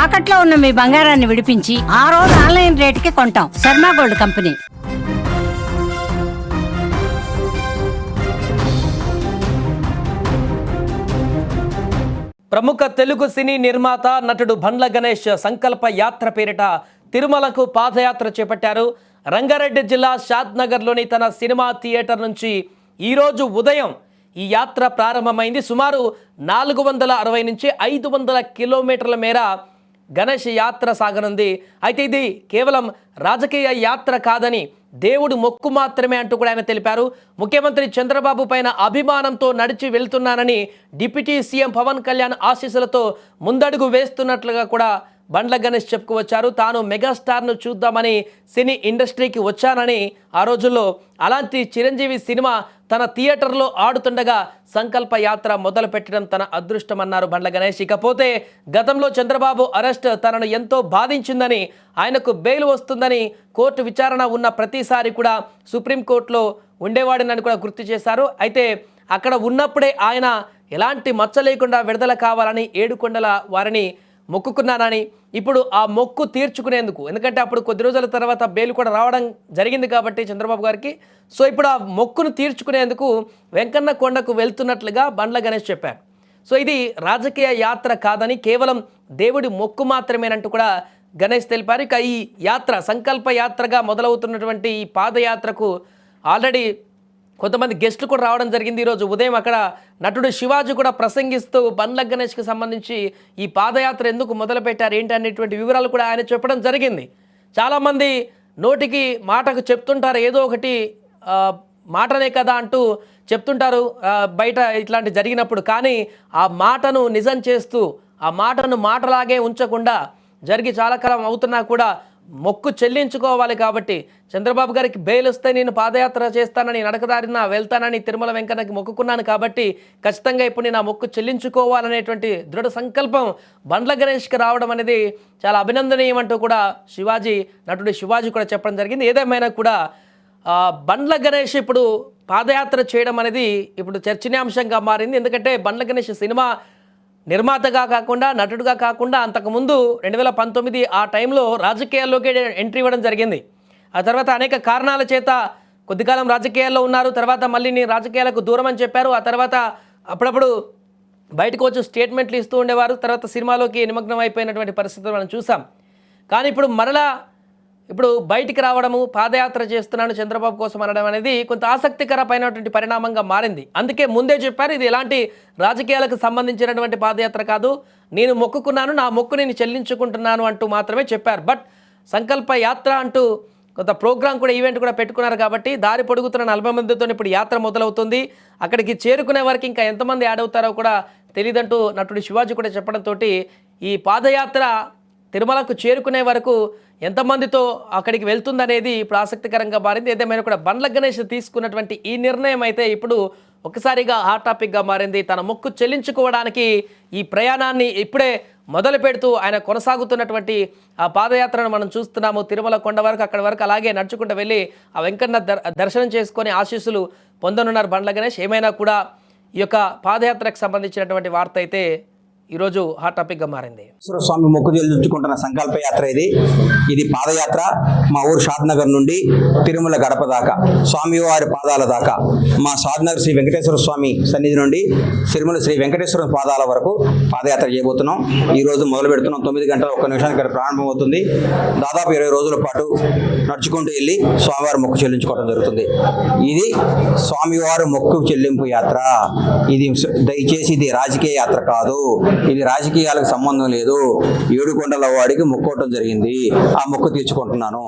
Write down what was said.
తాకట్లో ఉన్న మీ బంగారాన్ని విడిపించి ఆ రోజు ఆన్లైన్ రేటుకి కొంటాం. Sharma gold company. ప్రముఖ తెలుగు సినీ నిర్మాత నటుడు బండ్ల గణేష్ సంకల్ప యాత్ర పేరిట తిరుమలకు పాదయాత్ర చేపట్టారు. రంగారెడ్డి జిల్లా షాద్నగర్లోని తన సినిమా థియేటర్ నుంచి ఈరోజు ఉదయం ఈ యాత్ర ప్రారంభమైంది. సుమారు 460 నుంచి 500 కిలోమీటర్ల మేర గణేష్ యాత్ర సాగనుంది. అయితే ఇది కేవలం రాజకీయ యాత్ర కాదని దేవుడు మొక్కు మాత్రమే అంటూ కూడా ఆయన తెలిపారు. ముఖ్యమంత్రి చంద్రబాబు పైన అభిమానంతో నడిచి వెళ్తున్నానని, డిప్యూటీ సీఎం పవన్ కళ్యాణ్ ఆశీస్సులతో ముందడుగు వేస్తున్నట్లుగా కూడా బండ్ల గణేష్ చెప్పుకోవచ్చారు. తాను మెగాస్టార్ను చూద్దామని సినీ ఇండస్ట్రీకి వచ్చానని, ఆ రోజుల్లో అలాంటి చిరంజీవి సినిమా తన థియేటర్లో ఆడుతుండగా సంకల్ప యాత్ర మొదలు పెట్టడం తన అదృష్టం అన్నారు బండ్ల గణేష్. ఇకపోతే గతంలో చంద్రబాబు అరెస్ట్ తనను ఎంతో బాధించిందని, ఆయనకు బెయిల్ వస్తుందని కోర్టు విచారణ ఉన్న ప్రతిసారి కూడా సుప్రీంకోర్టులో ఉండేవాడినని కూడా గుర్తు చేశారు. అయితే అక్కడ ఉన్నప్పుడే ఆయన ఎలాంటి మచ్చ లేకుండా విడుదల కావాలని ఏడుకొండల వారిని మొక్కుకున్నానని, ఇప్పుడు ఆ మొక్కు తీర్చుకునేందుకు, ఎందుకంటే అప్పుడు కొద్ది రోజుల తర్వాత బెయిల్ కూడా రావడం జరిగింది కాబట్టి చంద్రబాబు గారికి, సో ఇప్పుడు ఆ మొక్కును తీర్చుకునేందుకు వెంకన్న కొండకు వెళ్తున్నట్లుగా బండ్ల గణేష్ చెప్పారు. సో ఇది రాజకీయ యాత్ర కాదని, కేవలం దేవుడి మొక్కు మాత్రమేనంటూ కూడా గణేష్ తెలిపారు. ఇక ఈ యాత్ర సంకల్ప యాత్రగా మొదలవుతున్నటువంటి ఈ పాదయాత్రకు ఆల్రెడీ కొంతమంది గెస్టులు కూడా రావడం జరిగింది. ఈరోజు ఉదయం అక్కడ నటుడు శివాజీ కూడా ప్రసంగిస్తూ బండ్ల గణేష్కి సంబంధించి ఈ పాదయాత్ర ఎందుకు మొదలుపెట్టారు ఏంటి అనేటువంటి వివరాలు కూడా ఆయన చెప్పడం జరిగింది. చాలామంది నోటికి మాటకు చెప్తుంటారు, ఏదో ఒకటి మాటనే కదా అంటూ చెప్తుంటారు బయట ఇట్లాంటి జరిగినప్పుడు. కానీ ఆ మాటను నిజం చేస్తూ, ఆ మాటను మాటలాగే ఉంచకుండా, జరిగి చాలా కాలం అవుతున్నా కూడా మొక్కు చెల్లించుకోవాలి. కాబట్టి చంద్రబాబు గారికి బెయిల్ వస్తే నేను పాదయాత్ర చేస్తానని, నడకదారిన వెళ్తానని తిరుమల వెంకన్నకి మొక్కుకున్నాను కాబట్టి ఖచ్చితంగా ఇప్పుడు నేను ఆ మొక్కు చెల్లించుకోవాలనేటువంటి దృఢ సంకల్పం బండ్ల గణేష్కి రావడం అనేది చాలా అభినందనీయం అంటూ కూడా నటుడు శివాజీ కూడా చెప్పడం జరిగింది. ఏదేమైనా కూడా బండ్ల గణేష్ ఇప్పుడు పాదయాత్ర చేయడం అనేది ఇప్పుడు చర్చనీయాంశంగా మారింది. ఎందుకంటే బండ్ల గణేష్ సినిమా నిర్మాతగా కాకుండా, నటుడుగా కాకుండా, అంతకుముందు 2019 ఆ టైంలో రాజకీయాల్లోకి ఎంట్రీ ఇవ్వడం జరిగింది. ఆ తర్వాత అనేక కారణాల చేత కొద్దికాలం రాజకీయాల్లో ఉన్నారు. తర్వాత మళ్ళీ నేను రాజకీయాలకు దూరం అని చెప్పారు. ఆ తర్వాత అప్పుడప్పుడు బయటకు వచ్చి స్టేట్మెంట్లు ఇస్తూ ఉండేవారు. తర్వాత సినిమాలోకి నిమగ్నం అయిపోయినటువంటి పరిస్థితులు మనం చూసాం. కానీ ఇప్పుడు బయటికి రావడము, పాదయాత్ర చేస్తున్నాను చంద్రబాబు కోసం అనడం అనేది కొంత ఆసక్తికరమైనటువంటి పరిణామంగా మారింది. అందుకే ముందే చెప్పారు, ఇది ఎలాంటి రాజకీయాలకు సంబంధించినటువంటి పాదయాత్ర కాదు, నేను మొక్కుకున్నాను, నా మొక్కు నేను చెల్లించుకుంటున్నాను అంటూ మాత్రమే చెప్పారు. బట్ సంకల్ప యాత్ర అంటూ కొంత ప్రోగ్రాం కూడా, ఈవెంట్ కూడా పెట్టుకున్నారు కాబట్టి దారి పొడుగుతున్న 40 మందితో ఇప్పుడు యాత్ర మొదలవుతుంది. అక్కడికి చేరుకునే వరకు ఇంకా ఎంతమంది యాడ్ అవుతారో కూడా తెలియదంటూ నటుడు శివాజీ కూడా చెప్పడంతో ఈ పాదయాత్ర తిరుమలకు చేరుకునే వరకు ఎంతమందితో అక్కడికి వెళ్తుందనేది ఇప్పుడు ఆసక్తికరంగా మారింది. ఏదేమైనా కూడా బండ్ల గణేష్ తీసుకున్నటువంటి ఈ నిర్ణయం అయితే ఇప్పుడు ఒక్కసారిగా హాట్ టాపిక్గా మారింది. తన మొక్కు చెల్లించుకోవడానికి ఈ ప్రయాణాన్ని ఇప్పుడే మొదలు పెడుతూ ఆయన కొనసాగుతున్నటువంటి ఆ పాదయాత్రను మనం చూస్తున్నాము. తిరుమల కొండ వరకు, అక్కడి వరకు అలాగే నడుచుకుంటూ వెళ్ళి ఆ వెంకన్న దర్శనం చేసుకొని ఆశీస్సులు పొందనున్నారు బండ్ల గణేష్. ఏమైనా కూడా ఈ యొక్క పాదయాత్రకు సంబంధించినటువంటి వార్త అయితే ఈరోజు హాట్ టాపిక్గా మారింది. స్వామి మొక్కు చెల్లించుకుంటున్న సంకల్ప యాత్ర ఇది పాదయాత్ర. మా ఊరు షాద్నగర్ నుండి తిరుమల గడప దాకా, స్వామివారి పాదాల దాకా, మా షాద్నగర్ శ్రీ వెంకటేశ్వర స్వామి సన్నిధి నుండి తిరుమల శ్రీ వెంకటేశ్వర పాదాల వరకు పాదయాత్ర చేయబోతున్నాం. ఈరోజు మొదలు పెడుతున్నాం. 9 గంటల 1 నిమిషానికి ఇక్కడ ప్రారంభమవుతుంది. దాదాపు 20 రోజుల పాటు నడుచుకుంటూ వెళ్ళి స్వామివారి మొక్కు చెల్లించుకోవడం జరుగుతుంది. ఇది స్వామివారి మొక్కు చెల్లింపు యాత్ర. ఇది దయచేసి ఇది రాజకీయ యాత్ర కాదు, ఇది రాజకీయాలకు సంబంధం లేదు. ఏడుకొండల వాడికి మొక్కోవటం జరిగింది, ఆ మొక్కు తీర్చుకుంటున్నాను.